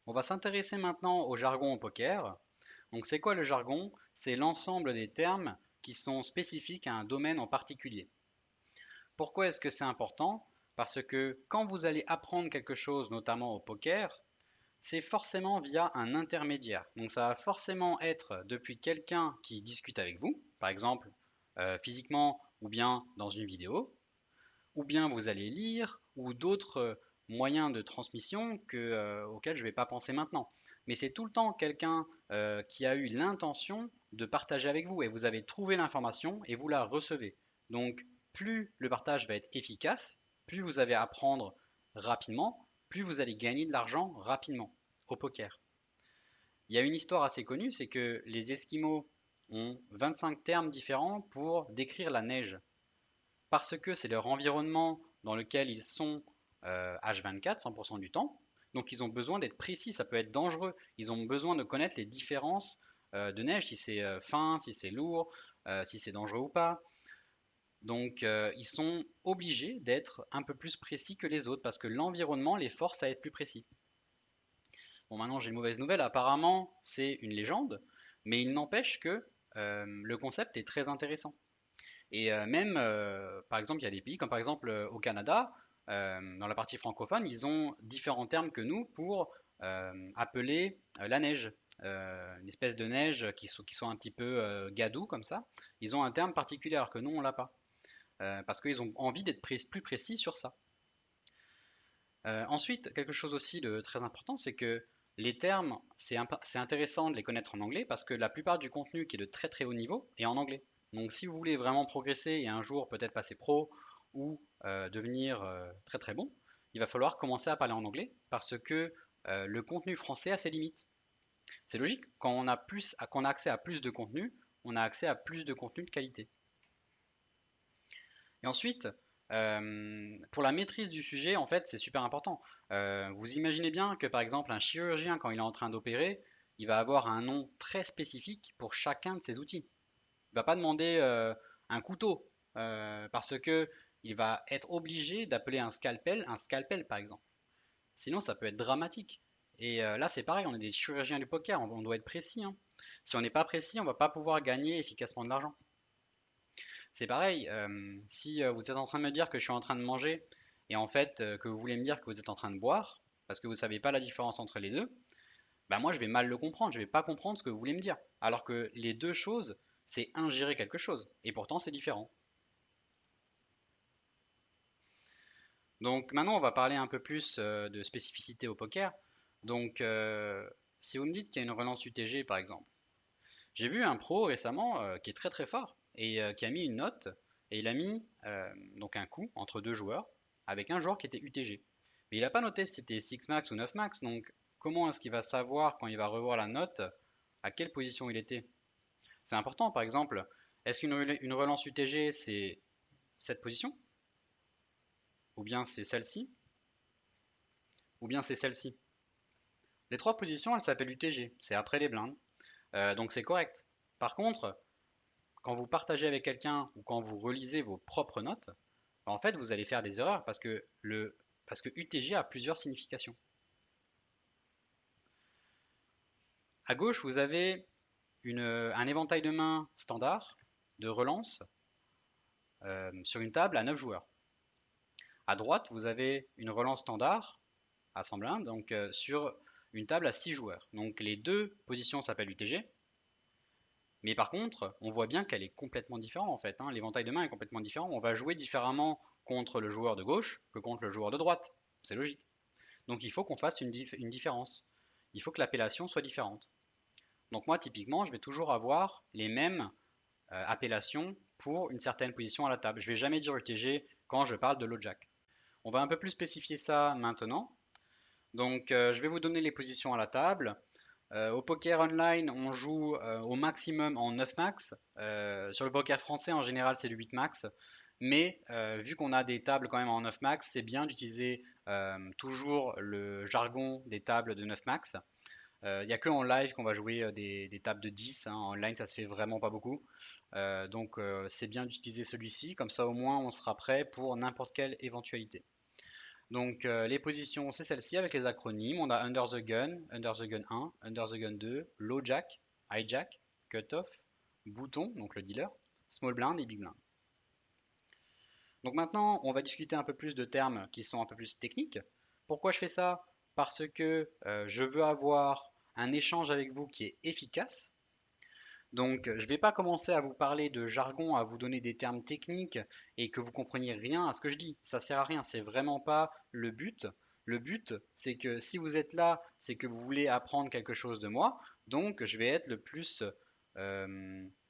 On va s'intéresser maintenant au jargon au poker. Donc c'est quoi le jargon? C'est l'ensemble des termes qui sont spécifiques à un domaine en particulier. Pourquoi est-ce que c'est important? Parce que quand vous allez apprendre quelque chose, notamment au poker, c'est forcément via un intermédiaire. Donc ça va forcément être depuis quelqu'un qui discute avec vous, par exemple physiquement ou bien dans une vidéo, ou bien vous allez lire, ou d'autres moyens de transmission auxquels je ne vais pas penser maintenant. Mais c'est tout le temps quelqu'un qui a eu l'intention de partager avec vous et vous avez trouvé l'information et vous la recevez. Donc plus le partage va être efficace, plus vous allez apprendre rapidement, plus vous allez gagner de l'argent rapidement au poker. Il y a une histoire assez connue, c'est que les Esquimaux ont 25 termes différents pour décrire la neige parce que c'est leur environnement dans lequel ils sont H24, 100% du temps. Donc ils ont besoin d'être précis, ça peut être dangereux. Ils ont besoin de connaître les différences de neige, si c'est fin, si c'est lourd, si c'est dangereux ou pas. Donc ils sont obligés d'être un peu plus précis que les autres parce que l'environnement les force à être plus précis. Bon, maintenant j'ai une mauvaise nouvelle, apparemment c'est une légende, mais il n'empêche que le concept est très intéressant. Et même, par exemple, il y a des pays comme par exemple au Canada, dans la partie francophone, ils ont différents termes que nous pour appeler la neige. Une espèce de neige qui sont un petit peu gadou comme ça. Ils ont un terme particulier alors que nous, on l'a pas. Parce qu'ils ont envie d'être plus précis sur ça. Ensuite, quelque chose aussi de très important, c'est que les termes, c'est intéressant de les connaître en anglais parce que la plupart du contenu qui est de très très haut niveau est en anglais. Donc si vous voulez vraiment progresser et un jour peut-être passer pro ou devenir très très bon, il va falloir commencer à parler en anglais parce que le contenu français a ses limites. C'est logique, quand on a accès à plus de contenu, on a accès à plus de contenu de qualité. Et ensuite, pour la maîtrise du sujet, en fait, c'est super important. Vous imaginez bien que par exemple, un chirurgien, quand il est en train d'opérer, il va avoir un nom très spécifique pour chacun de ses outils. Il ne va pas demander un couteau parce que il va être obligé d'appeler un scalpel par exemple. Sinon, ça peut être dramatique. Et là, c'est pareil, on est des chirurgiens du poker, on doit être précis, hein. Si on n'est pas précis, on va pas pouvoir gagner efficacement de l'argent. C'est pareil, si vous êtes en train de me dire que je suis en train de manger et en fait que vous voulez me dire que vous êtes en train de boire, parce que vous ne savez pas la différence entre les deux, bah moi je vais mal le comprendre, je vais pas comprendre ce que vous voulez me dire. Alors que les deux choses, c'est ingérer quelque chose, et pourtant c'est différent. Donc maintenant on va parler un peu plus de spécificité au poker. Donc si vous me dites qu'il y a une relance UTG par exemple, j'ai vu un pro récemment qui est très très fort et qui a mis une note et il a mis donc un coup entre deux joueurs avec un joueur qui était UTG. Mais il n'a pas noté si c'était 6 max ou 9 max, donc comment est-ce qu'il va savoir quand il va revoir la note à quelle position il était? C'est important par exemple, est-ce qu'une relance UTG c'est cette position? Ou bien c'est celle-ci? Ou bien c'est celle-ci? Les trois positions elles s'appellent UTG, c'est après les blindes, donc c'est correct. Par contre, quand vous partagez avec quelqu'un ou quand vous relisez vos propres notes, bah, en fait, vous allez faire des erreurs parce que UTG a plusieurs significations. À gauche, vous avez un éventail de mains standard de relance sur une table à 9 joueurs. À droite, vous avez une relance standard à 100 blindes, donc sur une table à 6 joueurs. Donc les deux positions s'appellent UTG, mais par contre, on voit bien qu'elle est complètement différente en fait, hein. L'éventail de main est complètement différent. On va jouer différemment contre le joueur de gauche que contre le joueur de droite. C'est logique. Donc il faut qu'on fasse une différence. Il faut que l'appellation soit différente. Donc moi, typiquement, je vais toujours avoir les mêmes appellations pour une certaine position à la table. Je ne vais jamais dire UTG quand je parle de LoJack. On va un peu plus spécifier ça maintenant. Donc je vais vous donner les positions à la table. Au poker online, on joue au maximum en 9 max. Sur le poker français, en général, c'est le 8 max. Mais vu qu'on a des tables quand même en 9 max, c'est bien d'utiliser toujours le jargon des tables de 9 max. Il n'y a que en live qu'on va jouer des tables de 10, hein. En ligne, ça se fait vraiment pas beaucoup. Donc c'est bien d'utiliser celui-ci. Comme ça, au moins, on sera prêt pour n'importe quelle éventualité. Donc les positions, c'est celle-ci avec les acronymes. On a Under the gun 1, Under the gun 2, Low Jack, Hijack, Cutoff, Bouton, donc le dealer, Small Blind et Big Blind. Donc maintenant, on va discuter un peu plus de termes qui sont un peu plus techniques. Pourquoi je fais ça? Parce que je veux avoir un échange avec vous qui est efficace. Donc, je ne vais pas commencer à vous parler de jargon, à vous donner des termes techniques et que vous compreniez rien à ce que je dis. Ça sert à rien, c'est vraiment pas le but. Le but, c'est que si vous êtes là, c'est que vous voulez apprendre quelque chose de moi. Donc, je vais être le plus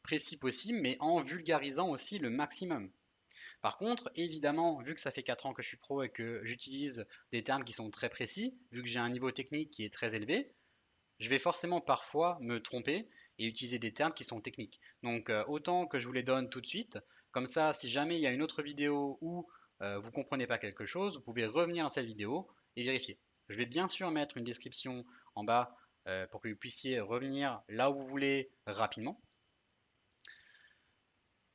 précis possible, mais en vulgarisant aussi le maximum. Par contre, évidemment, vu que ça fait 4 ans que je suis pro et que j'utilise des termes qui sont très précis, vu que j'ai un niveau technique qui est très élevé, je vais forcément parfois me tromper et utiliser des termes qui sont techniques. Donc autant que je vous les donne tout de suite, comme ça si jamais il y a une autre vidéo où vous ne comprenez pas quelque chose, vous pouvez revenir à cette vidéo et vérifier. Je vais bien sûr mettre une description en bas pour que vous puissiez revenir là où vous voulez rapidement.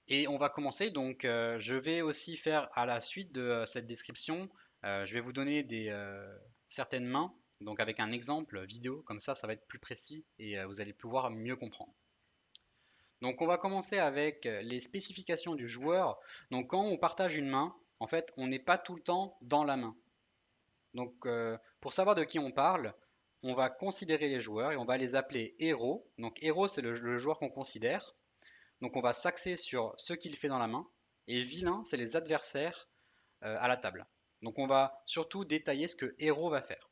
Et on va commencer, donc je vais aussi faire à la suite de cette description, je vais vous donner certaines mains, donc avec un exemple vidéo, comme ça va être plus précis et vous allez pouvoir mieux comprendre. Donc on va commencer avec les spécifications du joueur. Donc quand on partage une main, en fait on n'est pas tout le temps dans la main. Donc pour savoir de qui on parle, on va considérer les joueurs et on va les appeler héros. Donc héros c'est le joueur qu'on considère. Donc on va s'axer sur ce qu'il fait dans la main. Et vilain, c'est les adversaires à la table. Donc on va surtout détailler ce que héros va faire.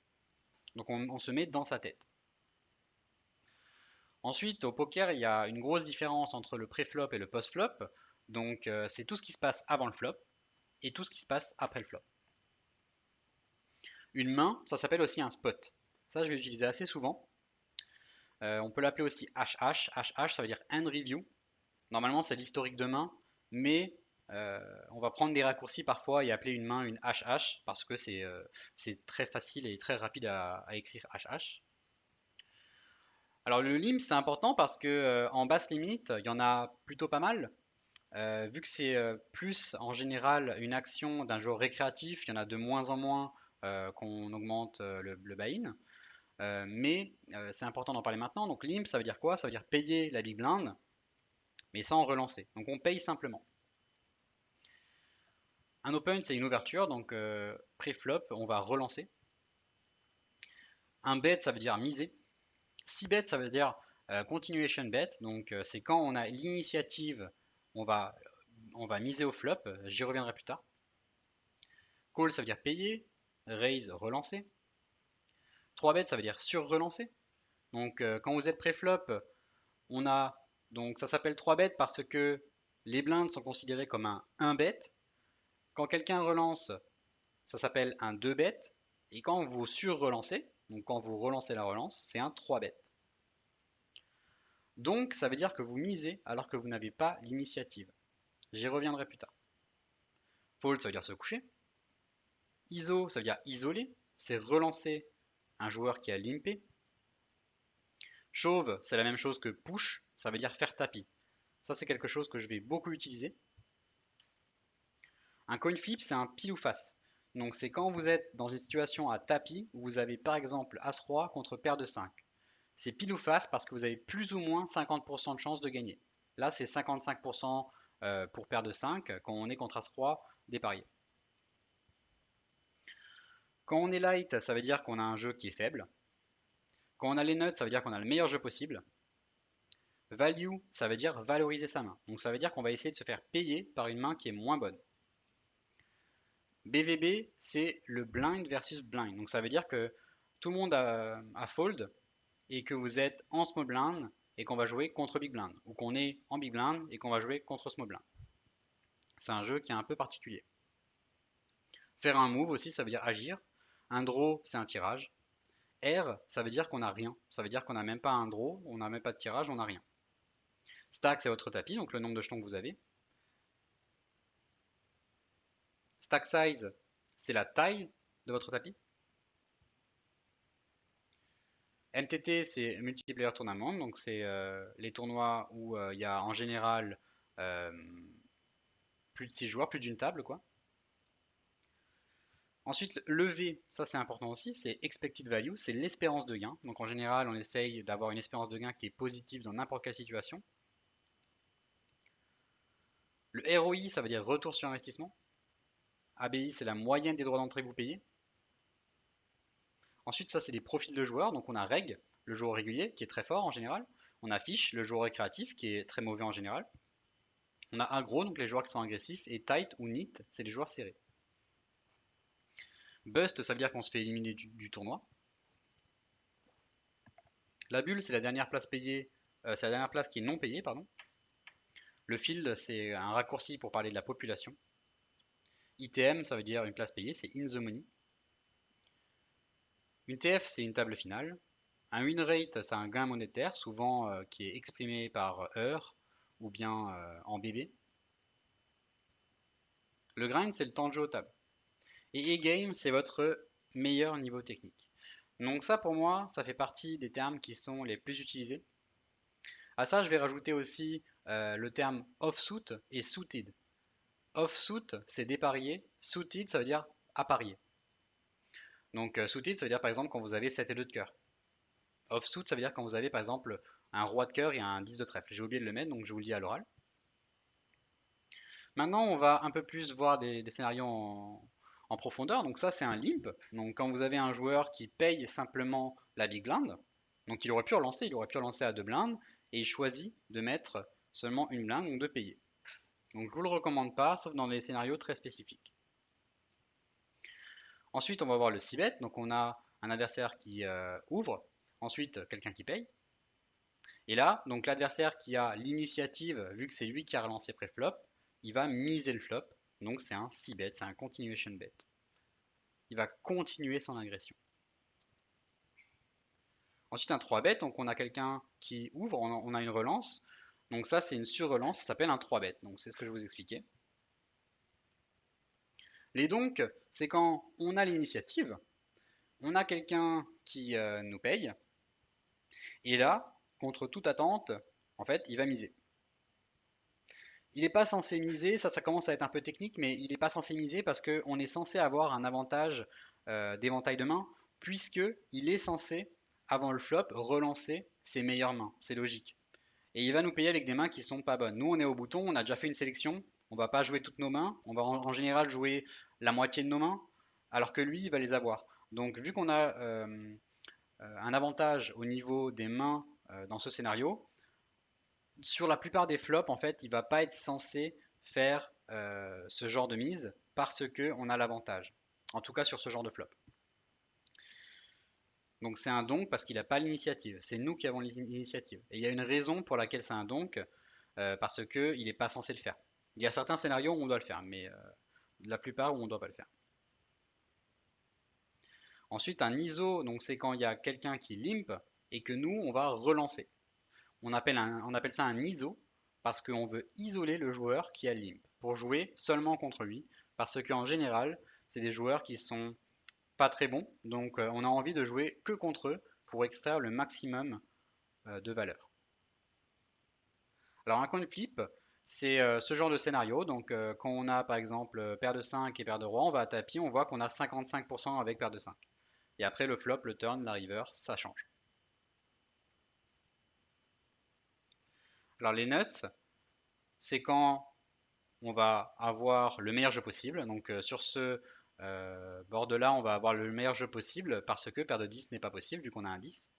Donc on se met dans sa tête. Ensuite, au poker, il y a une grosse différence entre le pré-flop et le post-flop. Donc c'est tout ce qui se passe avant le flop et tout ce qui se passe après le flop. Une main, ça s'appelle aussi un spot. Ça, je vais l'utiliser assez souvent. On peut l'appeler aussi HH. HH, ça veut dire Hand Review. Normalement, c'est l'historique de main, mais on va prendre des raccourcis parfois et appeler une main une HH parce que c'est très facile et très rapide à écrire HH. Alors le limp c'est important parce que en basse limite, il y en a plutôt pas mal. Vu que c'est plus en général une action d'un joueur récréatif, il y en a de moins en moins qu'on augmente le buy-in. Mais c'est important d'en parler maintenant. Donc limp ça veut dire quoi? Ça veut dire payer la big blind, mais sans relancer. Donc on paye simplement. Un open, c'est une ouverture, donc pré-flop, on va relancer. Un bet, ça veut dire miser. 6 bet, ça veut dire continuation bet, donc c'est quand on a l'initiative, on va, on va miser au flop, j'y reviendrai plus tard. Call, ça veut dire payer. Raise, relancer. 3 bet, ça veut dire sur-relancer. Donc quand vous êtes pré-flop, on a, donc ça s'appelle 3 bet parce que les blindes sont considérées comme un 1 bet. Quand quelqu'un relance, ça s'appelle un 2 bet. Et quand vous sur-relancez, donc quand vous relancez la relance, c'est un 3 bet. Donc ça veut dire que vous misez alors que vous n'avez pas l'initiative. J'y reviendrai plus tard. Fold, ça veut dire se coucher. ISO, ça veut dire isoler. C'est relancer un joueur qui a limpé. Chauve, c'est la même chose que push. Ça veut dire faire tapis. Ça, c'est quelque chose que je vais beaucoup utiliser. Un coin flip, c'est un pile ou face. Donc c'est quand vous êtes dans une situation à tapis où vous avez par exemple As-Roi contre paire de 5. C'est pile ou face parce que vous avez plus ou moins 50% de chance de gagner. Là, c'est 55% pour paire de 5 quand on est contre As-Roi dépareillé. Quand on est light, ça veut dire qu'on a un jeu qui est faible. Quand on a les nuts, ça veut dire qu'on a le meilleur jeu possible. Value, ça veut dire valoriser sa main. Donc ça veut dire qu'on va essayer de se faire payer par une main qui est moins bonne. BVB, c'est le blind versus blind. Donc ça veut dire que tout le monde a fold et que vous êtes en small blind et qu'on va jouer contre big blind. Ou qu'on est en big blind et qu'on va jouer contre small blind. C'est un jeu qui est un peu particulier. Faire un move aussi, ça veut dire agir. Un draw, c'est un tirage. R, ça veut dire qu'on n'a rien. Ça veut dire qu'on n'a même pas un draw, on n'a même pas de tirage, on n'a rien. Stack, c'est votre tapis, donc le nombre de jetons que vous avez. Stack size, c'est la taille de votre tapis. MTT, c'est Multiplayer Tournament, donc c'est les tournois où il y a en général euh, plus de 6 joueurs, plus d'une table, quoi. Ensuite, le V, ça c'est important aussi, c'est expected value, c'est l'espérance de gain. Donc en général, on essaye d'avoir une espérance de gain qui est positive dans n'importe quelle situation. Le ROI, ça veut dire retour sur investissement. ABI, c'est la moyenne des droits d'entrée que vous payez. Ensuite, ça, c'est des profils de joueurs. Donc, on a reg, le joueur régulier, qui est très fort en général. On a fish, le joueur récréatif, qui est très mauvais en général. On a aggro, donc les joueurs qui sont agressifs. Et tight ou neat, c'est les joueurs serrés. Bust, ça veut dire qu'on se fait éliminer du tournoi. La bulle, c'est la dernière place payée. C'est la dernière place qui est non payée, pardon. Le field, c'est un raccourci pour parler de la population. ITM, ça veut dire une place payée, c'est in the money. Une TF, c'est une table finale. Un win rate, c'est un gain monétaire, souvent qui est exprimé par heure ou bien en BB. Le grind, c'est le temps de jeu aux tables. Et e-game, c'est votre meilleur niveau technique. Donc ça, pour moi, ça fait partie des termes qui sont les plus utilisés. À ça, je vais rajouter aussi le terme offsuit et suited. Offsuit, c'est déparier. Suited, ça veut dire apparier. Donc suited, ça veut dire par exemple quand vous avez 7 et 2 de cœur. Offsuit, ça veut dire quand vous avez par exemple un roi de cœur et un 10 de trèfle. J'ai oublié de le mettre, donc je vous le dis à l'oral. Maintenant, on va un peu plus voir des scénarios en profondeur. Donc ça, c'est un limp. Donc quand vous avez un joueur qui paye simplement la big blind, donc il aurait pu relancer à deux blindes, et il choisit de mettre seulement une blinde, donc de payer. Donc je vous le recommande pas, sauf dans des scénarios très spécifiques. Ensuite, on va voir le c-bet. Donc on a un adversaire qui ouvre, ensuite quelqu'un qui paye. Et là, donc l'adversaire qui a l'initiative, vu que c'est lui qui a relancé pré-flop, il va miser le flop. Donc c'est un c-bet, c'est un continuation bet. Il va continuer son agression. Ensuite un 3-bet, donc on a quelqu'un qui ouvre, on a une relance. Donc ça c'est une sur-relance, ça s'appelle un 3-bet. Donc c'est ce que je vous expliquais. Les donc, c'est quand on a l'initiative, on a quelqu'un qui nous paye, et là, contre toute attente, en fait, il va miser. Il n'est pas censé miser, ça commence à être un peu technique, mais il n'est pas censé miser parce qu'on est censé avoir un avantage d'éventail de main, puisque il est censé, avant le flop, relancer ses meilleures mains. C'est logique. Et il va nous payer avec des mains qui sont pas bonnes. Nous, on est au bouton, on a déjà fait une sélection, on va pas jouer toutes nos mains, on va en général jouer la moitié de nos mains, alors que lui, il va les avoir. Donc, vu qu'on a un avantage au niveau des mains dans ce scénario, sur la plupart des flops, en fait, il va pas être censé faire ce genre de mise parce que on a l'avantage. En tout cas sur ce genre de flop. Donc c'est un donk parce qu'il n'a pas l'initiative. C'est nous qui avons l'initiative. Et il y a une raison pour laquelle c'est un donk, parce qu'il n'est pas censé le faire. Il y a certains scénarios où on doit le faire, mais la plupart où on ne doit pas le faire. Ensuite, un ISO, donc c'est quand il y a quelqu'un qui limp et que nous, on va relancer. On appelle ça un ISO parce qu'on veut isoler le joueur qui a limp pour jouer seulement contre lui. Parce qu'en général, c'est des joueurs qui sont pas très bons, donc on a envie de jouer que contre eux pour extraire le maximum de valeur. Alors un coin flip, c'est ce genre de scénario. Donc quand on a par exemple paire de 5 et paire de roi, on va à tapis, on voit qu'on a 55% avec paire de 5. Et après le flop, le turn, la river, ça change. Alors les nuts, c'est quand on va avoir le meilleur jeu possible. Donc sur ce board-là, on va avoir le meilleur jeu possible parce que paire de 10 n'est pas possible vu qu'on a un 10.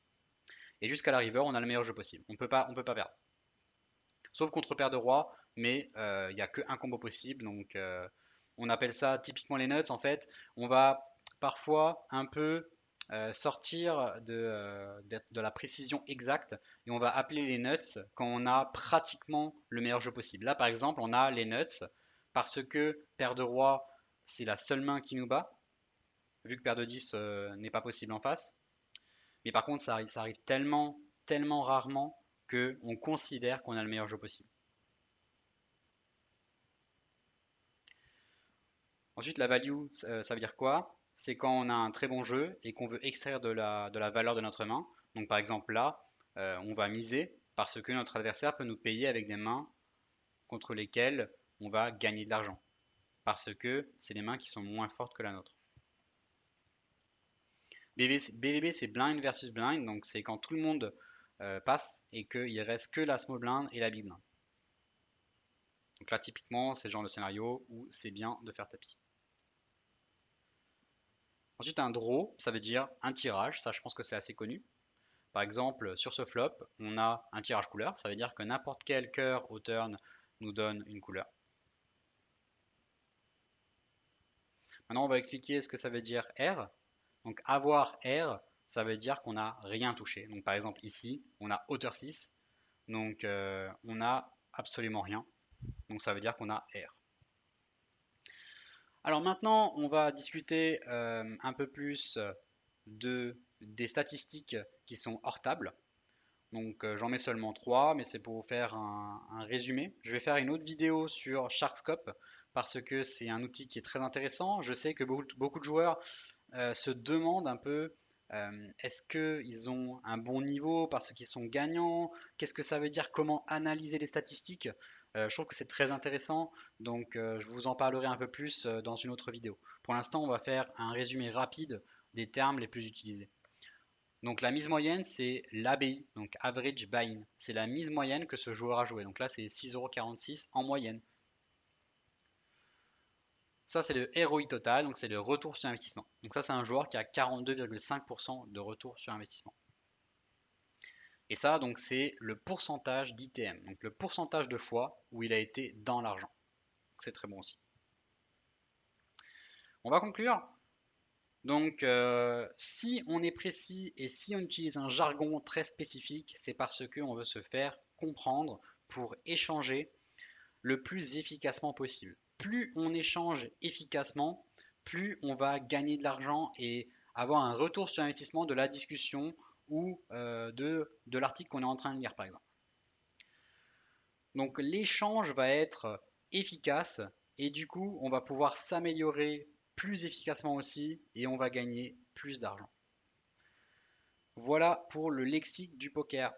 Et jusqu'à la river, on a le meilleur jeu possible. On peut pas perdre. Sauf contre paire de roi, mais il n'y a qu'un combo possible. Donc on appelle ça typiquement les nuts. En fait, on va parfois un peu sortir de la précision exacte et on va appeler les nuts quand on a pratiquement le meilleur jeu possible. Là, par exemple, on a les nuts parce que paire de roi, c'est la seule main qui nous bat, vu que paire de 10 n'est pas possible en face. Mais par contre, ça arrive tellement, tellement rarement qu'on considère qu'on a le meilleur jeu possible. Ensuite, la value, ça veut dire quoi? C'est quand on a un très bon jeu et qu'on veut extraire de la valeur de notre main. Donc par exemple là, on va miser parce que notre adversaire peut nous payer avec des mains contre lesquelles on va gagner de l'argent. Parce que c'est des mains qui sont moins fortes que la nôtre. BVB, c'est blind versus blind, donc c'est quand tout le monde passe et qu'il reste que la small blind et la big blind. Donc là, typiquement, c'est le genre de scénario où c'est bien de faire tapis. Ensuite, un draw, ça veut dire un tirage, ça je pense que c'est assez connu. Par exemple, sur ce flop, on a un tirage couleur, ça veut dire que n'importe quel cœur au turn nous donne une couleur. Maintenant, on va expliquer ce que ça veut dire R. Donc avoir R, ça veut dire qu'on n'a rien touché. Donc par exemple ici, on a hauteur 6, donc on n'a absolument rien. Donc ça veut dire qu'on a R. Alors maintenant, on va discuter un peu plus des statistiques qui sont hors table. Donc j'en mets seulement 3, mais c'est pour vous faire un résumé. Je vais faire une autre vidéo sur Sharkscope parce que c'est un outil qui est très intéressant. Je sais que beaucoup de joueurs se demandent un peu est-ce qu'ils ont un bon niveau parce qu'ils sont gagnants? Qu'est-ce que ça veut dire? Comment analyser les statistiques? Je trouve que c'est très intéressant, donc je vous en parlerai un peu plus dans une autre vidéo. Pour l'instant, on va faire un résumé rapide des termes les plus utilisés. Donc la mise moyenne, c'est l'ABI, donc Average Buy-in. C'est la mise moyenne que ce joueur a joué. Donc là, c'est 6,46 € en moyenne. Ça, c'est le ROI total, donc c'est le retour sur investissement. Donc ça, c'est un joueur qui a 42,5% de retour sur investissement. Et ça, donc c'est le pourcentage d'ITM, donc le pourcentage de fois où il a été dans l'argent. C'est très bon aussi. On va conclure. Donc, si on est précis et si on utilise un jargon très spécifique, c'est parce qu'on veut se faire comprendre pour échanger le plus efficacement possible. Plus on échange efficacement, plus on va gagner de l'argent et avoir un retour sur investissement de la discussion ou de l'article qu'on est en train de lire, par exemple. Donc l'échange va être efficace et du coup, on va pouvoir s'améliorer plus efficacement aussi et on va gagner plus d'argent. Voilà pour le lexique du poker.